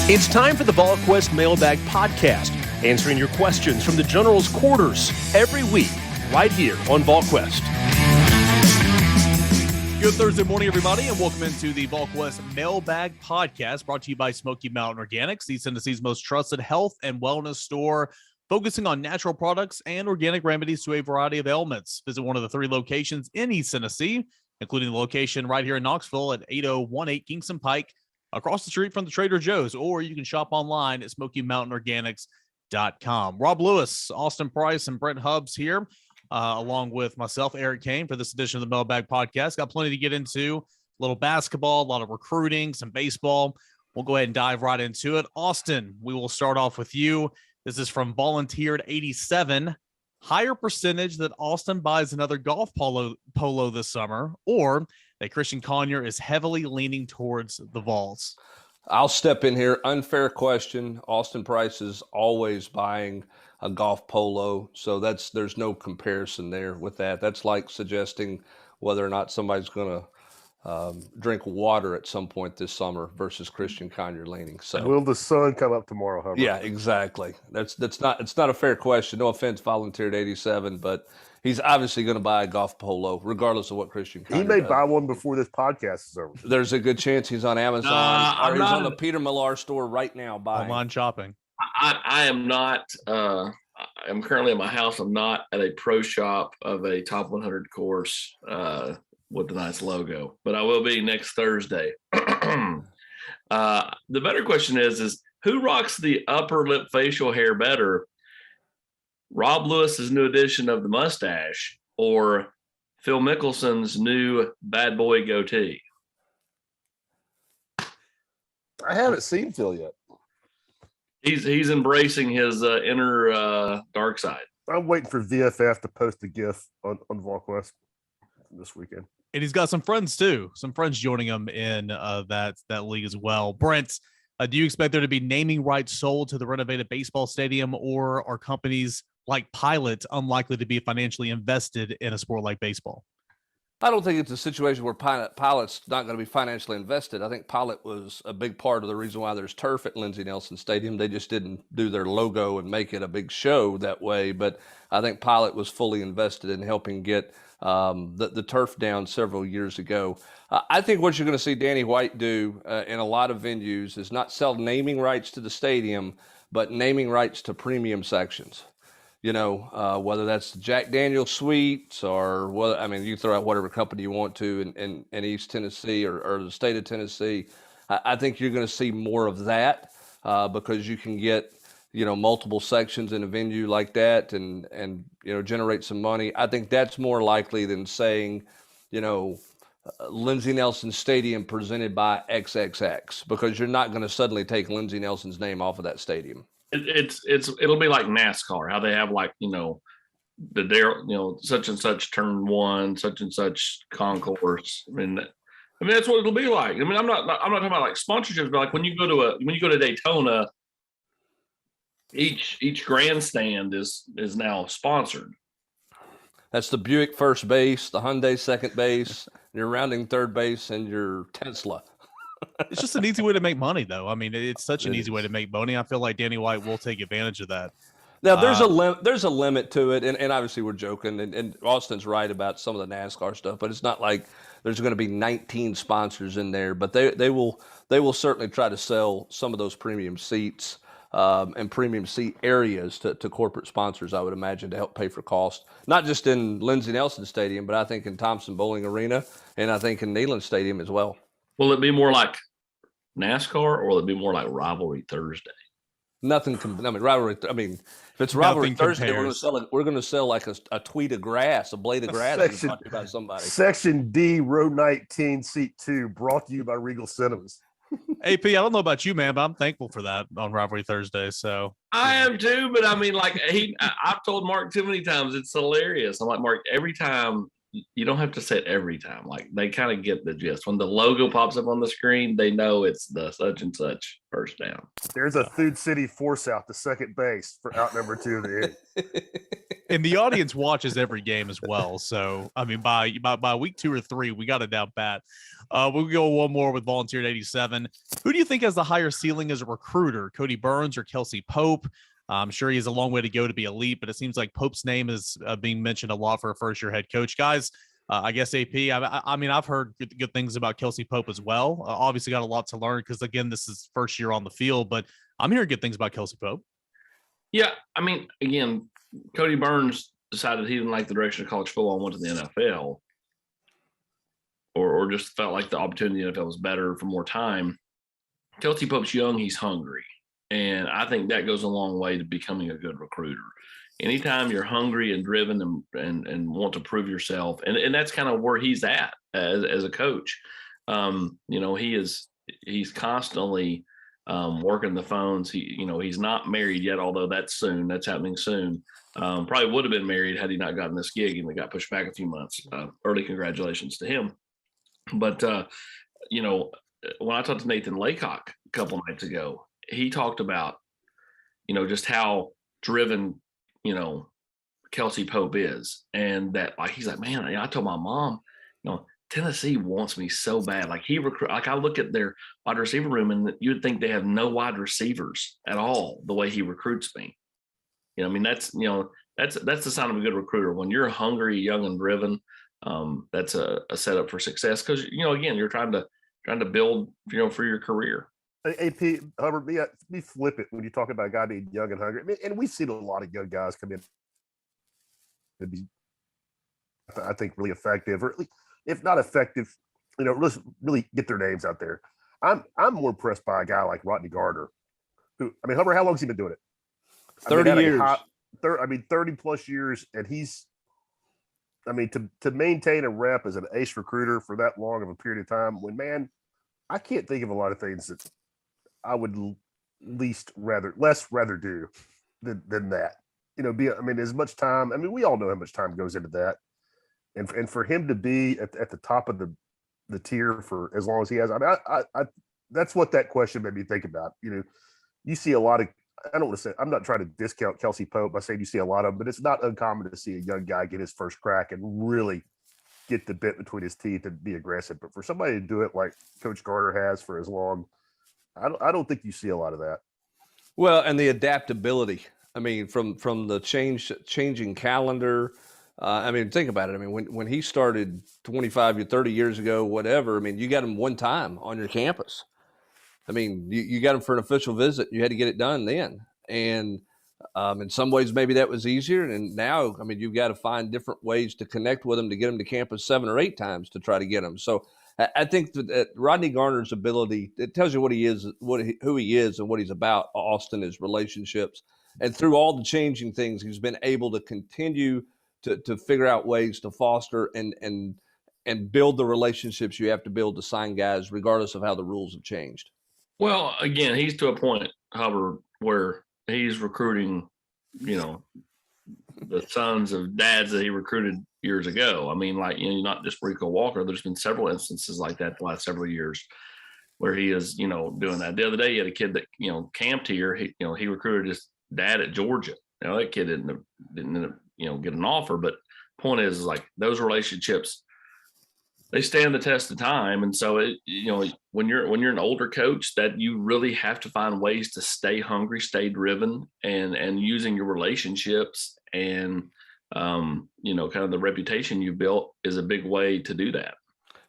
It's time for the Volquest Mailbag podcast, answering your questions from the General's quarters every week, right here on Volquest. Good Thursday morning, everybody, and welcome into the Volquest Mailbag podcast, brought to you by Smoky Mountain Organics, East Tennessee's most trusted health and wellness store, focusing on natural products and organic remedies to a variety of ailments. Visit one of the 3 locations in East Tennessee, including the location right here in Knoxville at 8018 Kingston Pike, across the street from the Trader Joe's, or you can shop online at SmokyMountainOrganics.com. Rob Lewis, Austin Price, and Brent Hubbs here, along with myself, Eric Kane, for this edition of the Mailbag podcast. Got plenty to get into, a little basketball, a lot of recruiting, some baseball. We'll go ahead and dive right into it. Austin, we will start off with you. This is from Volunteered 87. Higher percentage that Austin buys another golf polo this summer, or that Christian Conyer is heavily leaning towards the Vols? I'll step in here. Unfair question. Austin Price is always buying a golf polo, so there's no comparison there with that. That's like suggesting whether or not somebody's going to drink water at some point this summer versus Christian Conyer leaning. So will the sun come up tomorrow, Hubbard? Yeah, exactly. It's not a fair question. No offense, Volunteered 87, but he's obviously going to buy a golf polo, regardless of what Christian Conyer He may does. buy one before this podcast is over. There's a good chance he's on Amazon or he's on the Peter Millar store right now buying. Online shopping. I am not. I'm currently in my house. I'm not at a pro shop of a top 100 course with the nice logo, but I will be next Thursday. The better question is who rocks the upper lip facial hair better? Rob Lewis's new edition of the mustache or Phil Mickelson's new bad boy goatee? I haven't seen Phil yet. He's embracing his inner dark side. I'm waiting for VFF to post a GIF on Volquest this weekend. And he's got some friends too. Some friends joining him in that league as well. Brent, do you expect there to be naming rights sold to the renovated baseball stadium, or are companies like Pilot unlikely to be financially invested in a sport like baseball? I don't think it's a situation where Pilot's not going to be financially invested. I think Pilot was a big part of the reason why there's turf at Lindsey Nelson Stadium. They just didn't do their logo and make it a big show that way. But I think Pilot was fully invested in helping get the turf down several years ago. I think what you're going to see Danny White do in a lot of venues is not sell naming rights to the stadium, but naming rights to premium sections. You know, whether that's the Jack Daniel Suites or whether, I mean, you throw out whatever company you want to in East Tennessee or the state of Tennessee. I think you're going to see more of that because you can get, you know, multiple sections in a venue like that and you know, generate some money. I think that's more likely than saying, you know, Lindsey Nelson Stadium presented by XXX, because you're not going to suddenly take Lindsey Nelson's name off of that stadium. It'll be like NASCAR, how they have, like, you know, such and such turn one, such and such concourse. I mean that's what it'll be like. I mean, I'm not talking about like sponsorships, but like when you go to Daytona, each grandstand is now sponsored. That's the Buick first base, the Hyundai second base, your rounding third base, and your Tesla. It's just an easy way to make money, though. I mean, it's such an easy way to make money. I feel like Danny White will take advantage of that. Now, there's a limit to it, and obviously we're joking, and Austin's right about some of the NASCAR stuff, but it's not like there's going to be 19 sponsors in there. But they will certainly try to sell some of those premium seats and premium seat areas to corporate sponsors, I would imagine, to help pay for cost. Not just in Lindsey Nelson Stadium, but I think in Thompson Bowling Arena, and I think in Neyland Stadium as well. Will it be more like NASCAR, or will it be more like Rivalry Thursday? Nothing. Rivalry. I mean, if it's Rivalry Thursday, compares. we're going to sell like a tweet of grass, a blade of grass. About somebody. Section D, row 19, seat 2, brought to you by Regal Cinemas. AP, I don't know about you, man, but I'm thankful for that on Rivalry Thursday. So I am too, but I mean, like I've told Mark too many times, it's hilarious. I'm like, Mark, every time. You don't have to say it every time. Like, they kind of get the gist. When the logo pops up on the screen, they know it's the such and such first down. There's a Food City force out to second base for out number 2 of the inning. And the audience watches every game as well. So, I mean, by week 2 or 3, we got it down pat. We'll go one more with Volunteered 87. Who do you think has the higher ceiling as a recruiter, Cody Burns or Kelsey Pope? I'm sure he has a long way to go to be elite, but it seems like Pope's name is being mentioned a lot for a first-year head coach. Guys, I guess AP, I mean, I've heard good things about Kelsey Pope as well. Obviously got a lot to learn because, again, this is first year on the field, but I'm hearing good things about Kelsey Pope. Yeah, I mean, again, Cody Burns decided he didn't like the direction of college football and went to the NFL, or just felt like the opportunity in the NFL was better for more time. Kelsey Pope's young, he's hungry, and I think that goes a long way to becoming a good recruiter. Anytime you're hungry and driven and want to prove yourself, and that's kind of where he's at as a coach. He's constantly working the phones. He's not married yet, although that's happening soon. Probably would have been married had he not gotten this gig, and we got pushed back a few months. Early congratulations to him. But when I talked to Nathan Laycock a couple nights ago, he talked about just how driven Kelsey Pope is, and that he's like, man, I told my mom, Tennessee wants me so bad. I look at their wide receiver room, and you'd think they have no wide receivers at all. The way he recruits me, that's the sign of a good recruiter. When you're hungry, young, and driven, that's a setup for success. Because again, you're trying to build, for your career. AP, Hubbard, be flippant when you talk about a guy being young and hungry. I mean, and we've seen a lot of young guys come in to be, I think, really effective, or at least, if not effective, really get their names out there. I'm more impressed by a guy like Rodney Gardner, who, I mean, Hubbard, how long has he been doing it? 30 years. 30 plus years, and he's, I mean, to maintain a rep as an ace recruiter for that long of a period of time, I can't think of a lot of things that I would less rather do than that. As much time. I mean, we all know how much time goes into that, and for him to be at the top of the tier for as long as he has, I mean, I that's what that question made me think about. You see a lot of. I don't want to say, I'm not trying to discount Kelsey Pope by saying you see a lot of them, but it's not uncommon to see a young guy get his first crack and really get the bit between his teeth and be aggressive. But for somebody to do it like Coach Gardner has for as long, I don't think you see a lot of that. Well, and the adaptability. I mean, from the changing calendar. I mean, think about it. I mean, when he started 25 or 30 years ago, whatever, I mean, you got him one time on your campus. I mean, you got him for an official visit. You had to get it done then. And in some ways, maybe that was easier. And now, I mean, you've got to find different ways to connect with him to get him to campus 7 or 8 times to try to get him. So I think that Rodney Gardner's ability, it tells you what he is, who he is and what he's about, Austin, his relationships. And through all the changing things, he's been able to continue to figure out ways to foster and build the relationships you have to build to sign guys, regardless of how the rules have changed. Well, again, he's to a point, Hubbard, where he's recruiting, the sons of dads that he recruited years ago. I mean, not just Rico Walker. There's been several instances like that the last several years where he is, doing that. The other day, he had a kid that, camped here. He recruited his dad at Georgia. That kid didn't end up, get an offer. But point is those relationships, they stand the test of time. And so when you're an older coach, that you really have to find ways to stay hungry, stay driven, and using your relationships and kind of the reputation you built is a big way to do that.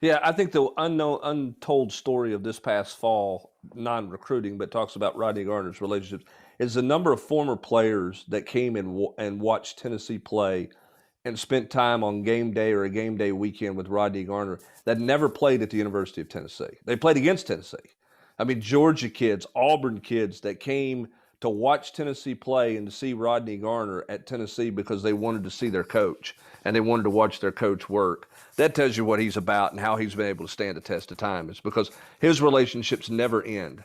Yeah, I think the untold story of this past fall, non-recruiting, but talks about Rodney Gardner's relationships, is the number of former players that came and watched Tennessee play and spent time on game day or a game day weekend with Rodney Gardner that never played at the University of Tennessee. They played against Tennessee. I mean, Georgia kids, Auburn kids that came to watch Tennessee play and to see Rodney Gardner at Tennessee because they wanted to see their coach and they wanted to watch their coach work. That tells you what he's about and how he's been able to stand the test of time. It's because his relationships never end.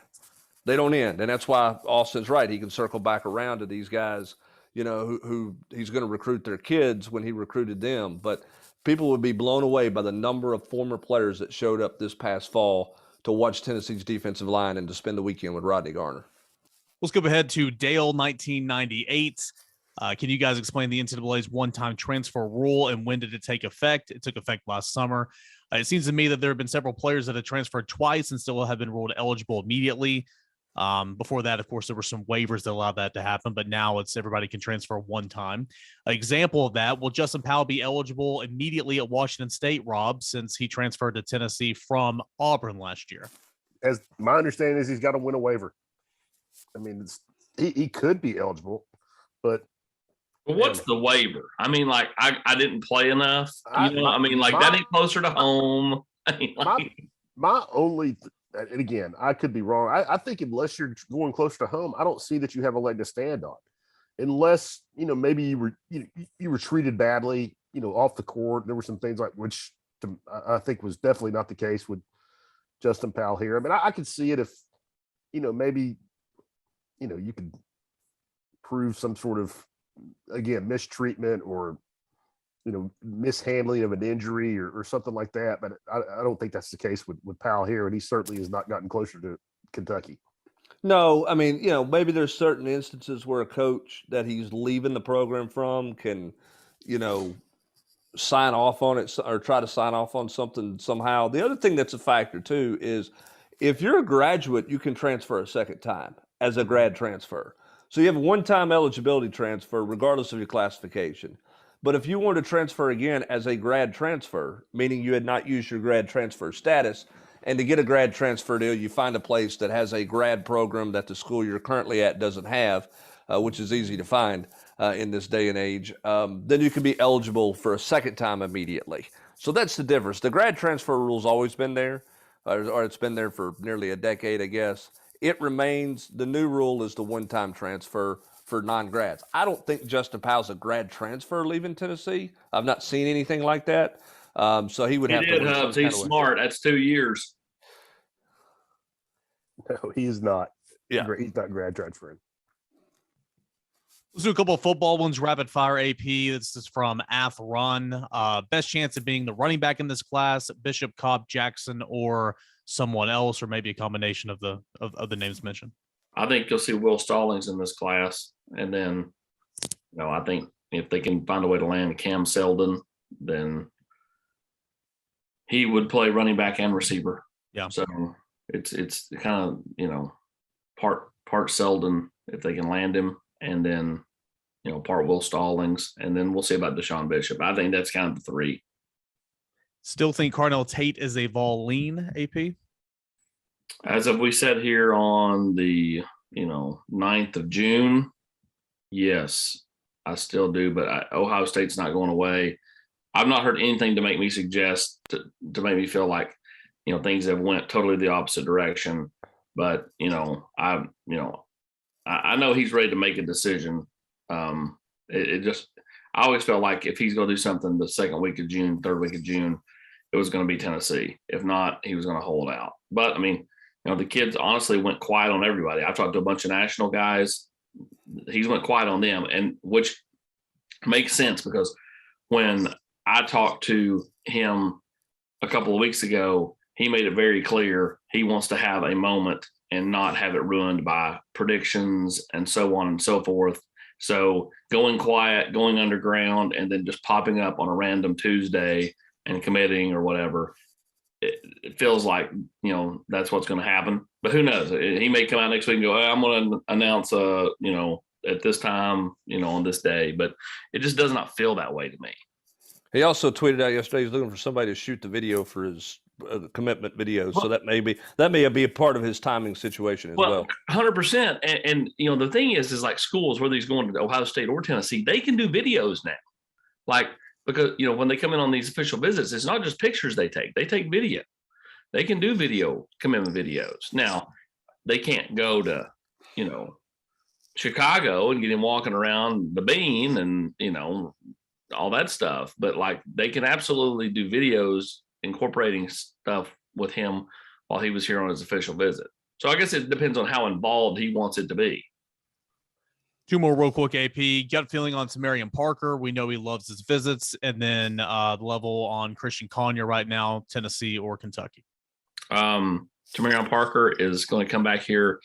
They don't end. And that's why Austin's right. He can circle back around to these guys, who he's going to recruit their kids when he recruited them. But people would be blown away by the number of former players that showed up this past fall to watch Tennessee's defensive line and to spend the weekend with Rodney Gardner. Let's go ahead to Dale 1998. Can you guys explain the NCAA's one-time transfer rule and when did it take effect? It took effect last summer. It seems to me that there have been several players that have transferred twice and still have been ruled eligible immediately. Before that, of course, there were some waivers that allowed that to happen, but now it's everybody can transfer one time. An example of that, will Justin Powell be eligible immediately at Washington State, Rob, since he transferred to Tennessee from Auburn last year? As my understanding is, he's got to win a waiver. I mean, he could be eligible, but what's the waiver? I mean, like I didn't play enough. That ain't closer to home. I mean, my only, and again, I could be wrong. I think unless you're going closer to home, I don't see that you have a leg to stand on, unless maybe you were treated badly, off the court. There were some things like which I think was definitely not the case with Justin Powell here. I mean, I could see it if maybe you could prove some sort of, again, mistreatment or mishandling of an injury or something like that, but I don't think that's the case with Powell here, and he certainly has not gotten closer to Kentucky. No, I mean, maybe there's certain instances where a coach that he's leaving the program from can, sign off on it or try to sign off on something somehow. The other thing that's a factor too is if you're a graduate, you can transfer a second time as a grad transfer. So you have a one-time eligibility transfer regardless of your classification. But if you want to transfer again as a grad transfer, meaning you had not used your grad transfer status, and to get a grad transfer deal, you find a place that has a grad program that the school you're currently at doesn't have, which is easy to find in this day and age, then you can be eligible for a second time immediately. So that's the difference. The grad transfer rule's always been there, or it's been there for nearly a decade, I guess. It remains, the new rule is the one-time transfer for non-grads. I don't think Justin Powell's a grad transfer leaving Tennessee. I've not seen anything like that. So he would have to win some He's smart. That's 2 years. No, he is not. Yeah. He's not grad transferring. Let's do a couple of football ones. Rapid fire AP. This is from Ath Run. Best chance of being the running back in this class: Bishop, Cobb, Jackson, or someone else, or maybe a combination of the names mentioned. I think you'll see Will Stallings in this class, and then, I think if they can find a way to land Cam Seldon, then he would play running back and receiver. Yeah. So it's kind of part Seldon if they can land him, and then part Will Stallings, and then we'll see about Deshaun Bishop. I think that's kind of the three. Still think Carnell Tate is a vol lean, AP? As of we said here on the 9th of June, yes, I still do, but Ohio State's not going away. I've not heard anything to make me suggest to make me feel like things have went totally the opposite direction. But I know he's ready to make a decision. I always felt like if he's going to do something the second week of June, third week of June, it was going to be Tennessee. If not, he was going to hold out. But I mean, the kids honestly went quiet on everybody. I talked to a bunch of national guys. He's went quiet on them, and which makes sense because when I talked to him a couple of weeks ago, he made it very clear he wants to have a moment and not have it ruined by predictions and so on and so forth. So going quiet, going underground, and then just popping up on a random Tuesday and committing or whatever, it feels like, that's what's going to happen. But who knows? He may come out next week and go, I'm going to announce, at this time, on this day. But it just does not feel that way to me. He also tweeted out yesterday he's looking for somebody to shoot the video for his commitment videos. So that may be a part of his timing situation as well. 100%. And the thing is like schools, whether he's going to Ohio State or Tennessee, they can do videos now. Like, because, when they come in on these official visits, it's not just pictures they take video. They can do video commitment videos. Now, they can't go to, Chicago and get him walking around the bean and, all that stuff. But like, they can absolutely do videos incorporating stuff with him while he was here on his official visit. So I guess it depends on how involved he wants it to be. Two more real quick, AP. Gut feeling on Tamarian Parker. We know he loves his visits. And then the level on Christian Conyer right now, Tennessee or Kentucky. Tamarian Parker is going to come back here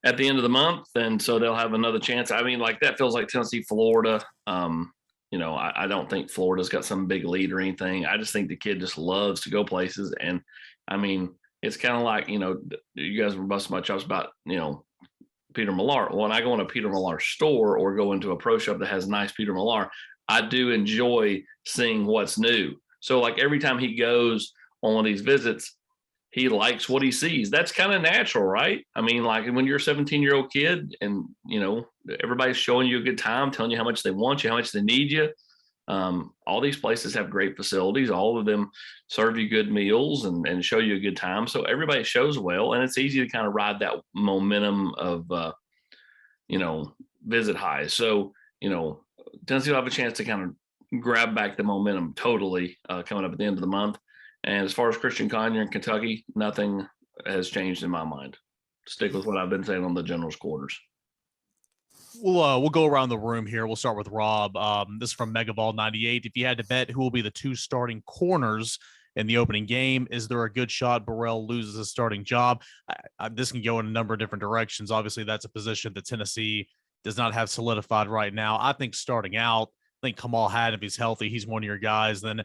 at the end of the month, and so they'll have another chance. I mean, like that feels like Tennessee, Florida. I don't think Florida's got some big lead or anything. I just think the kid just loves to go places. And I mean, it's kind of like, you guys were busting my chops about, Peter Millar. When I go in a Peter Millar store or go into a pro shop that has nice Peter Millar, I do enjoy seeing what's new. So like every time he goes on one of these visits, he likes what he sees. That's kind of natural, right? I mean, like when you're a 17-year-old kid and, everybody's showing you a good time, telling you how much they want you, how much they need you. All these places have great facilities. All of them serve you good meals and show you a good time. So everybody shows well, and it's easy to kind of ride that momentum of, visit highs. So, Tennessee will have a chance to kind of grab back the momentum totally coming up at the end of the month. And as far as Christian Conyer in Kentucky, nothing has changed in my mind. Stick with what I've been saying on the general's quarters. We'll go around the room here. We'll start with Rob. This is from Megaball 98. If you had to bet who will be the 2 starting corners in the opening game, is there a good shot Burrell loses his starting job? This can go in a number of different directions. Obviously, that's a position that Tennessee does not have solidified right now. I think starting out, I think Kamal Haddon, if he's healthy, he's one of your guys. Then,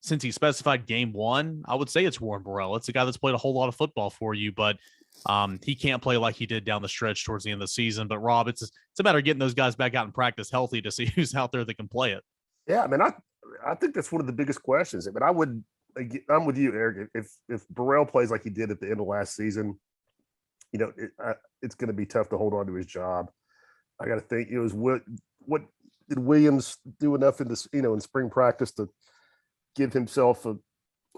since he specified game 1, I would say it's Warren Burrell. It's a guy that's played a whole lot of football for you, but he can't play like he did down the stretch towards the end of the season. But Rob, it's a matter of getting those guys back out in practice healthy to see who's out there that can play it. Yeah, I mean, I think that's one of the biggest questions. I mean, I'm with you, Eric. If Burrell plays like he did at the end of last season, it's going to be tough to hold on to his job. I got to think, what did Williams do enough in this, in spring practice to give himself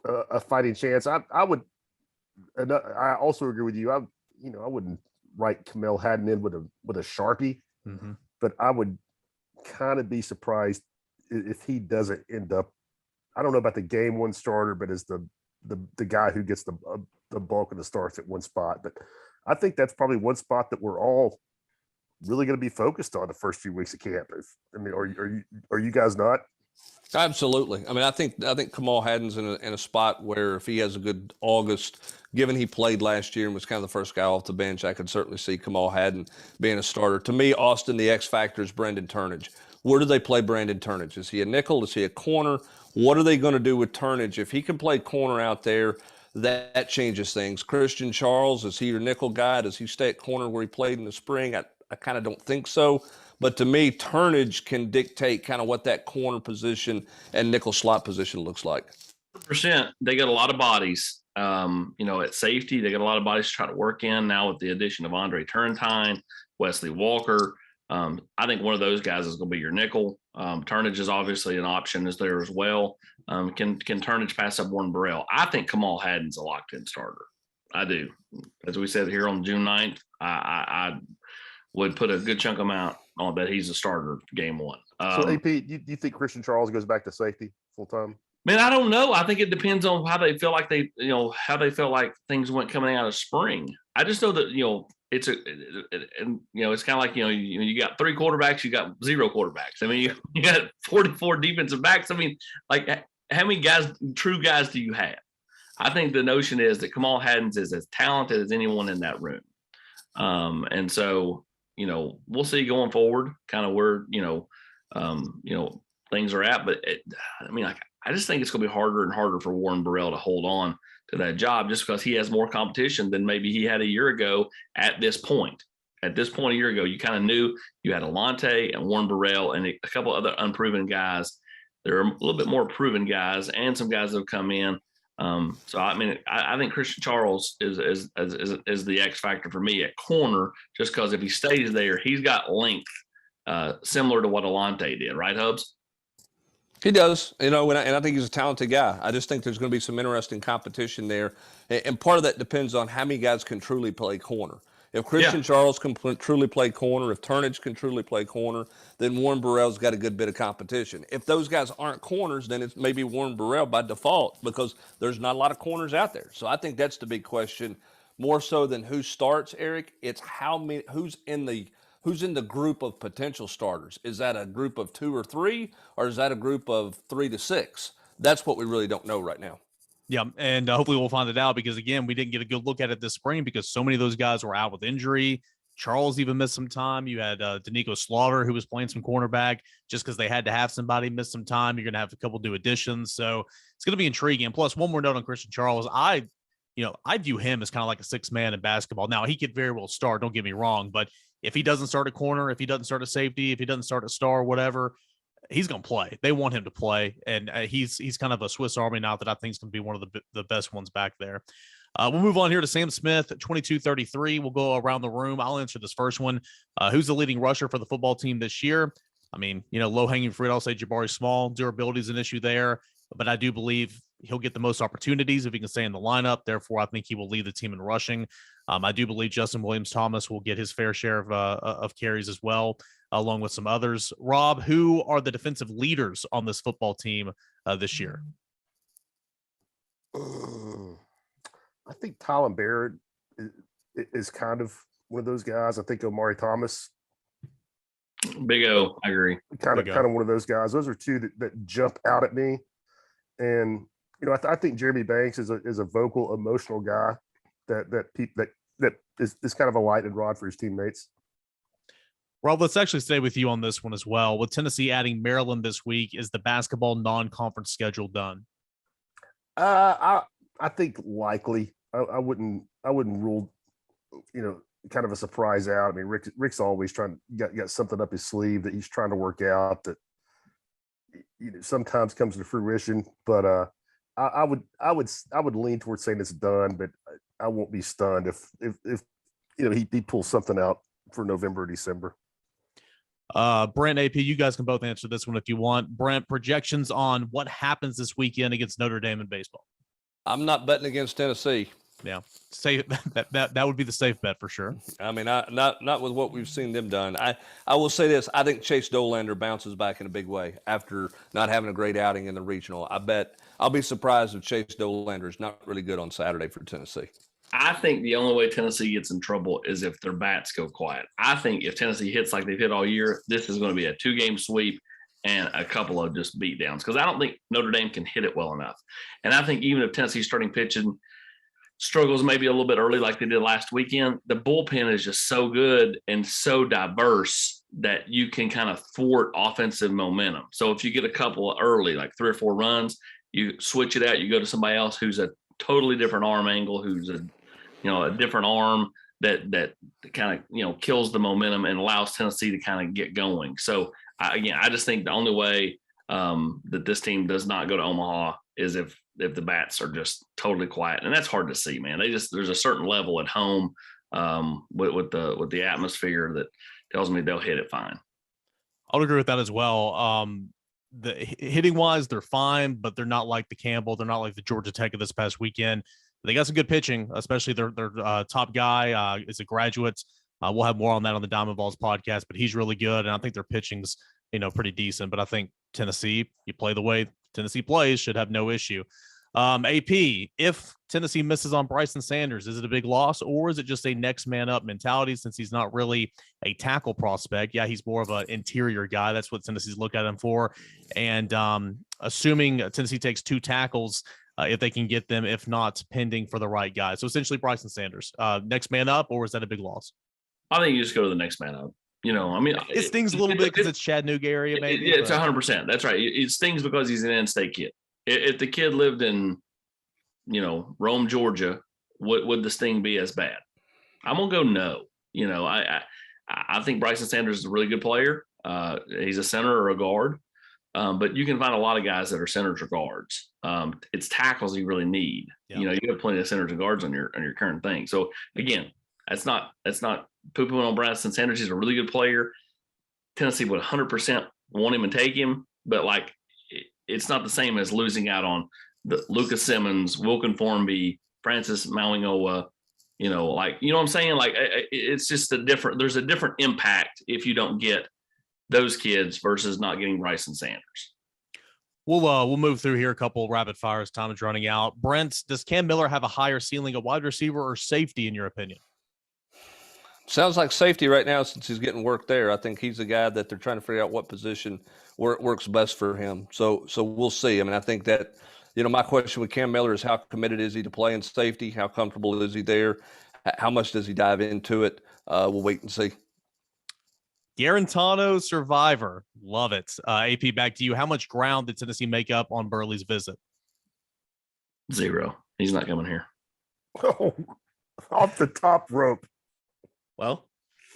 a fighting chance? I would. And I also agree with you. I wouldn't write Kamel Haddon in with a Sharpie, but I would kind of be surprised if he doesn't end up. I don't know about the game 1 starter, but as the guy who gets the bulk of the starts at one spot. But I think that's probably one spot that we're all really going to be focused on the first few weeks of camp. Are you guys not? Absolutely. I mean, I think Kamal Haddon's in a spot where if he has a good August, given he played last year and was kind of the first guy off the bench, I could certainly see Kamal Haddon being a starter. To me, Austin, the X factor is Brendan Turnage. Where do they play Brandon Turnage? Is he a nickel? Is he a corner? What are they going to do with Turnage? If he can play corner out there, that changes things. Christian Charles, is he your nickel guy? Does he stay at corner where he played in the spring? I kind of don't think so. But to me, Turnage can dictate kind of what that corner position and nickel slot position looks like. 100%. They got a lot of bodies. At safety, they got a lot of bodies to try to work in now with the addition of Andre Turntine, Wesley Walker. I think one of those guys is going to be your nickel. Turnage is obviously an option is there as well. Can Turnage pass up Warren Burrell? I think Kamal Haddon's a locked-in starter. I do. As we said here on June 9th, I would put a good chunk amount on that he's a starter game 1. So, AP, do you think Christian Charles goes back to safety full-time? Man, I don't know. I think it depends on how they feel like how they felt like things went coming out of spring. I just know that, it's it's kind of like, you got 3 quarterbacks, you got 0 quarterbacks. I mean, you got 44 defensive backs. I mean, like how many true guys do you have? I think the notion is that Kamal Haddon's is as talented as anyone in that room. And so, we'll see going forward kind of where, things are at. But I just think it's going to be harder and harder for Warren Burrell to hold on to that job just because he has more competition than maybe he had a year ago at this point. At this point a year ago, you kind of knew you had Alante and Warren Burrell and a couple other unproven guys. There are a little bit more proven guys and some guys that have come in. So, I think Christian Charles is the X factor for me at corner just because if he stays there, he's got length similar to what Alante did. Right, Hubs? He does, and I think he's a talented guy. I just think there's going to be some interesting competition there, and part of that depends on how many guys can truly play corner. If Christian Charles can truly play corner, if Turnage can truly play corner, then Warren Burrell's got a good bit of competition. If those guys aren't corners, then it's maybe Warren Burrell by default because there's not a lot of corners out there. So I think that's the big question, more so than who starts, Eric. It's who's in the group of potential starters. Is that a group of 2 or 3, or is that a group of 3 to 6? That's what we really don't know right now. Yeah, and hopefully we'll find it out because, again, we didn't get a good look at it this spring because so many of those guys were out with injury. Charles even missed some time. You had Danico Slaughter, who was playing some cornerback just because they had to have somebody miss some time. You're going to have a couple new additions. So it's going to be intriguing. Plus, one more note on Christian Charles. I view him as kind of like a sixth man in basketball. Now, he could very well start, don't get me wrong, but if he doesn't start a corner, if he doesn't start a safety, if he doesn't start a star, whatever, he's going to play. They want him to play, and he's kind of a Swiss Army knife that I think is going to be one of the best ones back there. We'll move on here to Sam Smith, 22-33. We'll go around the room. I'll answer this first one. Who's the leading rusher for the football team this year? I mean, low-hanging fruit, I'll say Jabari Small. Durability is an issue there, but I do believe he'll get the most opportunities if he can stay in the lineup. Therefore, I think he will lead the team in rushing. I do believe Justin Williams-Thomas will get his fair share of carries as well, along with some others. Rob, who are the defensive leaders on this football team this year? I think Tylen Barrett is kind of one of those guys. I think Omari Thomas. Big O, I agree. Kind of one of those guys. Those are two that jump out at me. And I think Jeremy Banks is a vocal, emotional guy that is kind of a lightning rod for his teammates. Rob, let's actually stay with you on this one as well. With Tennessee adding Maryland this week, is the basketball non-conference schedule done? I think likely. I wouldn't rule, kind of a surprise out. I mean, Rick's always got something up his sleeve that he's trying to work out that sometimes comes to fruition. But I would lean towards saying it's done, but I won't be stunned if he pulls something out for November or December. Brent, AP, you guys can both answer this one if you want. Brent, projections on what happens this weekend against Notre Dame in baseball. I'm not betting against Tennessee. Yeah, safe. That would be the safe bet for sure. I mean, not with what we've seen them done. I will say this: I think Chase Dolander bounces back in a big way after not having a great outing in the regional. I bet I'll be surprised if Chase Dolander is not really good on Saturday for Tennessee. I think the only way Tennessee gets in trouble is if their bats go quiet. I think if Tennessee hits like they've hit all year, this is going to be a 2-game sweep and a couple of just beat downs, because I don't think Notre Dame can hit it well enough. And I think even if Tennessee's starting pitching struggles maybe a little bit early like they did last weekend, the bullpen is just so good and so diverse that you can kind of thwart offensive momentum. So if you get a couple of early, like 3 or 4 runs, you switch it out, you go to somebody else who's a totally different arm angle, who's a different arm that kind of, kills the momentum and allows Tennessee to kind of get going. So I just think the only way that this team does not go to Omaha is if the bats are just totally quiet, and that's hard to see, man. There's a certain level at home with the atmosphere that tells me they'll hit it fine. I'll agree with that as well. The hitting wise, they're fine, but they're not like the Campbell. They're not like the Georgia Tech of this past weekend. They got some good pitching, especially their top guy is a graduate. We'll have more on that on the Diamond Balls podcast, but he's really good, and I think their pitching's pretty decent. But I think Tennessee, you play the way Tennessee plays, should have no issue. AP, if Tennessee misses on Bryson Sanders, is it a big loss, or is it just a next man up mentality since he's not really a tackle prospect? Yeah, he's more of an interior guy. That's what Tennessee's looked at him for. And assuming Tennessee takes 2 tackles, if they can get them, if not pending for the right guy. So essentially Bryson Sanders, next man up, or is that a big loss? I think you just go to the next man up. It stings a little bit because it's Chattanooga area, maybe. It's 100%. That's right. It stings because he's an in-state kid. If the kid lived in, Rome, Georgia, would the sting be as bad? I'm gonna go no. I think Bryson Sanders is a really good player. He's a center or a guard, but you can find a lot of guys that are centers or guards. It's tackles you really need. Yeah. You have plenty of centers and guards on your current thing. So again, that's not poo-pooing on Bryson Sanders. He's a really good player. Tennessee would 100% want him and take him, but it's not the same as losing out on the Lucas Simmons, Wilkin Formby, Francis Maulingoa. You know what I'm saying? It's just there's a different impact if you don't get those kids versus not getting Bryson Sanders. We'll move through here a couple rapid fires. Time is running out. Brent, does Cam Miller have a higher ceiling, a wide receiver or safety in your opinion? Sounds like safety right now since he's getting work there. I think he's a guy that they're trying to figure out what position works best for him. So we'll see. I mean, I think that, my question with Cam Miller is how committed is he to playing safety? How comfortable is he there? How much does he dive into it? we'll wait and see. Garantano Survivor. Love it. AP, back to you. How much ground did Tennessee make up on Burley's visit? 0. He's not coming here. Oh, off the top rope. Well,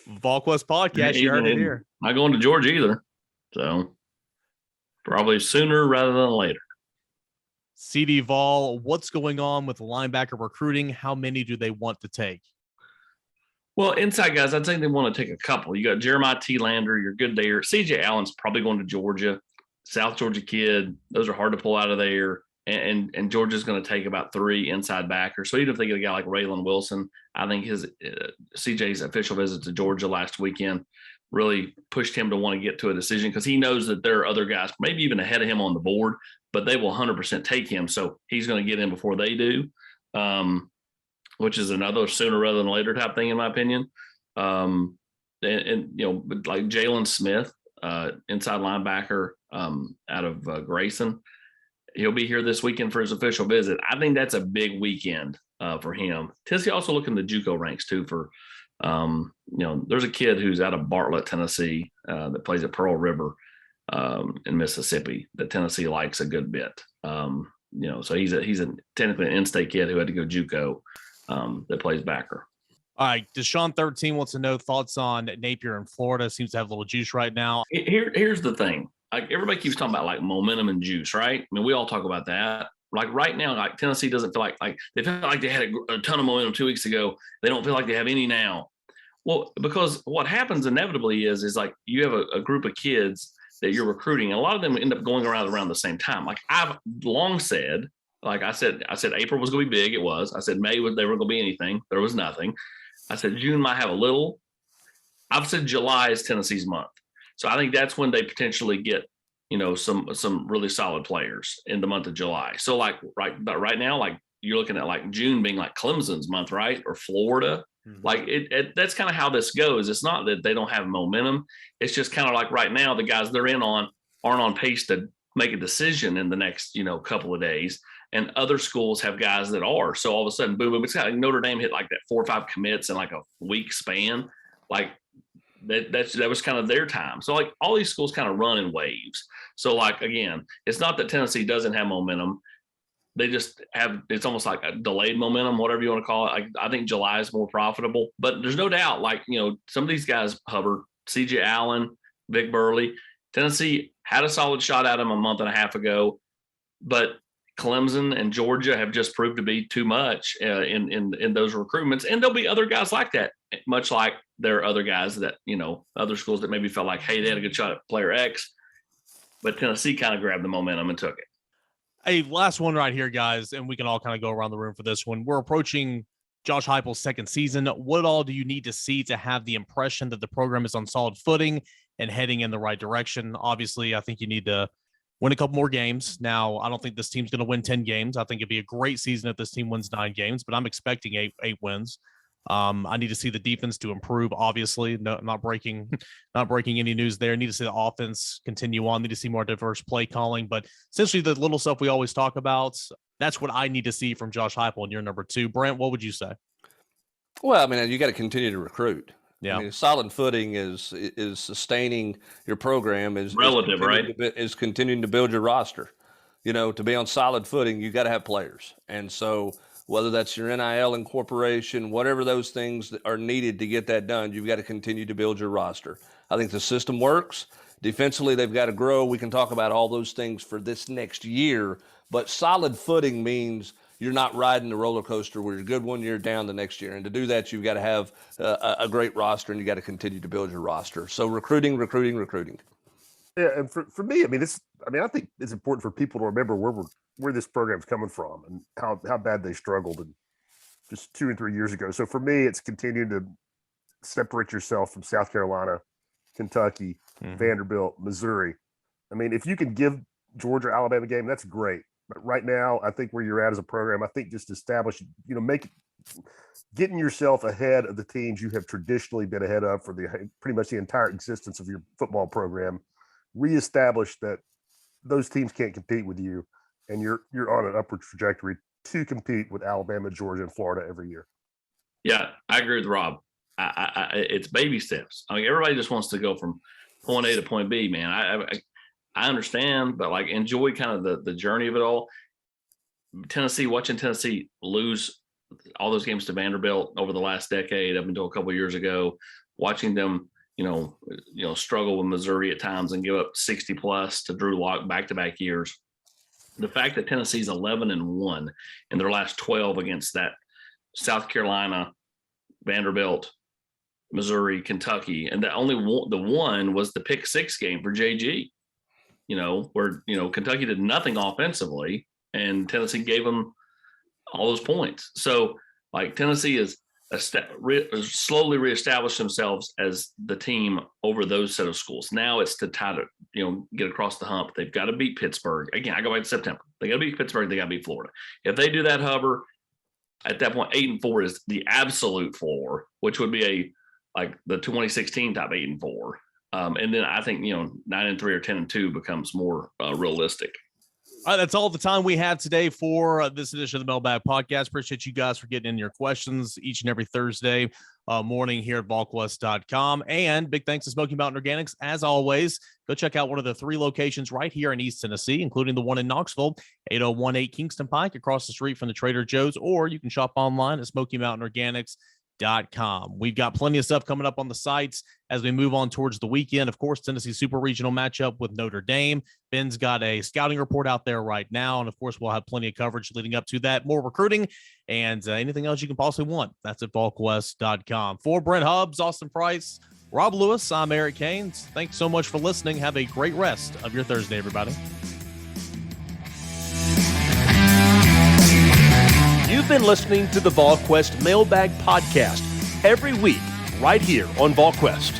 Volquest podcast, you heard it here. Not going to Georgia either. So probably sooner rather than later. CD Vol, what's going on with linebacker recruiting? How many do they want to take? Well, inside guys, I think they want to take a couple. You got Jeremiah T. Lander, you're good there. CJ Allen's probably going to Georgia. South Georgia kid. Those are hard to pull out of there. And Georgia's going to take about 3 inside backers. So even if they get a guy like Raylan Wilson, I think his CJ's official visit to Georgia last weekend really pushed him to want to get to a decision because he knows that there are other guys, maybe even ahead of him on the board, but they will 100% take him. So he's going to get in before they do, which is another sooner rather than later type thing, in my opinion. And you know, like Jalen Smith, inside linebacker out of Grayson, he'll be here this weekend for his official visit. I think that's a big weekend for him. Tennessee also looking the JUCO ranks too for, you know, there's a kid who's out of Bartlett, Tennessee, that plays at Pearl River in Mississippi that Tennessee likes a good bit. You know, so he's a technically an in-state kid who had to go JUCO that plays backer. All right, Deshaun 13 wants to know thoughts on Napier in Florida. Seems to have a little juice right now. Here's the thing. Like everybody keeps talking about like momentum and juice, right? I mean, we all talk about that. Like right now, like Tennessee doesn't feel like they felt like they had a ton of momentum 2 weeks ago. They don't feel like they have any now. Well, because what happens inevitably is like you have a group of kids that you're recruiting, and a lot of them end up going around the same time. Like I've long said, like I said April was going to be big. It was. I said May was never going to be anything. There was nothing. I said June might have a little. I've said July is Tennessee's month. So I think that's when they potentially get, you know, some really solid players in the month of July. So like right now, like you're looking at like June being like Clemson's month, right? Or Florida. Mm-hmm. Like that's kind of how this goes. It's not that they don't have momentum. It's just kind of like right now, the guys they're in on aren't on pace to make a decision in the next, you know, couple of days. And other schools have guys that are. So all of a sudden, boom, boom. It's kind of like Notre Dame hit like that 4 or 5 commits in like a week span. Like that was kind of their time. So like all these schools kind of run in waves. So like, again, it's not that Tennessee doesn't have momentum. They just have, it's almost like a delayed momentum, whatever you want to call it. I think July is more profitable, but there's no doubt, like, you know, some of these guys, Hubbard, CJ Allen, Vic Burley, Tennessee had a solid shot at him a month and a half ago, but Clemson and Georgia have just proved to be too much in those recruitments. And there'll be other guys like that, much like there are other guys that, you know, other schools that maybe felt like, hey, they had a good shot at player X, but Tennessee kind of grabbed the momentum and took it. Hey, last one right here, guys, and we can all kind of go around the room for this one. We're approaching Josh Heupel's second season. What all do you need to see to have the impression that the program is on solid footing and heading in the right direction? Obviously, I think you need to win a couple more games. Now, I don't think this team's going to win 10 games. I think it'd be a great season if this team wins 9 games, but I'm expecting eight wins. I need to see the defense to improve, obviously. No, not breaking any news there. Need to see the offense continue on. Need to see more diverse play calling. But essentially the little stuff we always talk about, that's what I need to see from Josh Heupel in year number 2. Brent, what would you say? Well, I mean, you got to continue to recruit. Yeah. I mean, solid footing is sustaining your program is relative, right? Is continuing to build your roster. You know, to be on solid footing, you got to have players. And so whether that's your NIL incorporation, whatever those things that are needed to get that done, you've got to continue to build your roster. I think the system works. Defensively, they've got to grow. We can talk about all those things for this next year, but solid footing means you're not riding the roller coaster where you're good one year, down the next year. And to do that, you've got to have a great roster, and you got to continue to build your roster. So recruiting. Yeah, and for me, I mean, I think it's important for people to remember where this program's coming from and how bad they struggled just 2 and 3 years ago. So for me, it's continuing to separate yourself from South Carolina, Kentucky, Vanderbilt, Missouri. I mean, if you can give Georgia, Alabama a game, that's great. But right now, I think where you're at as a program, I think just establish, you know, getting yourself ahead of the teams you have traditionally been ahead of for pretty much the entire existence of your football program. Reestablish that those teams can't compete with you, and you're on an upward trajectory to compete with Alabama, Georgia, and Florida every year. Yeah, I agree with Rob. it's baby steps. I mean, everybody just wants to go from point A to point B, man. I understand, but like enjoy kind of the journey of it all. Watching Tennessee lose all those games to Vanderbilt over the last decade up until a couple of years ago, watching them, struggle with Missouri at times and give up 60 plus to Drew Lock back-to-back years. The fact that Tennessee's 11-1 in their last 12 against that South Carolina, Vanderbilt, Missouri, Kentucky, and the one was the pick six game for JG, where, Kentucky did nothing offensively and Tennessee gave them all those points. So like Tennessee is slowly reestablished themselves as the team over those set of schools. Now it's to try to, get across the hump. They've got to beat Pittsburgh. Again, I go back to September. They got to beat Pittsburgh. They got to beat Florida. If they do that, Hubbard, at that point, 8-4 is the absolute floor, which would be like the 2016 type 8-4. And then I think, 9-3 or 10-2 becomes more realistic. All right, that's all the time we have today for this edition of the Mailbag Podcast. Appreciate you guys for getting in your questions each and every Thursday morning here at Volquest.com. And big thanks to Smoky Mountain Organics. As always, go check out one of the 3 locations right here in East Tennessee, including the one in Knoxville, 8018 Kingston Pike, across the street from the Trader Joe's, or you can shop online at SmokyMountainOrganics.com. We've got plenty of stuff coming up on the sites as we move on towards the weekend. Of course, Tennessee Super Regional matchup with Notre Dame. Ben's got a scouting report out there right now, and of course, we'll have plenty of coverage leading up to that, more recruiting, and anything else you can possibly want. That's at Volquest.com. For Brent Hubbs, Austin Price, Rob Lewis, I'm Eric Haynes. Thanks so much for listening. Have a great rest of your Thursday, everybody. You've been listening to the Volquest Mailbag Podcast every week right here on Volquest.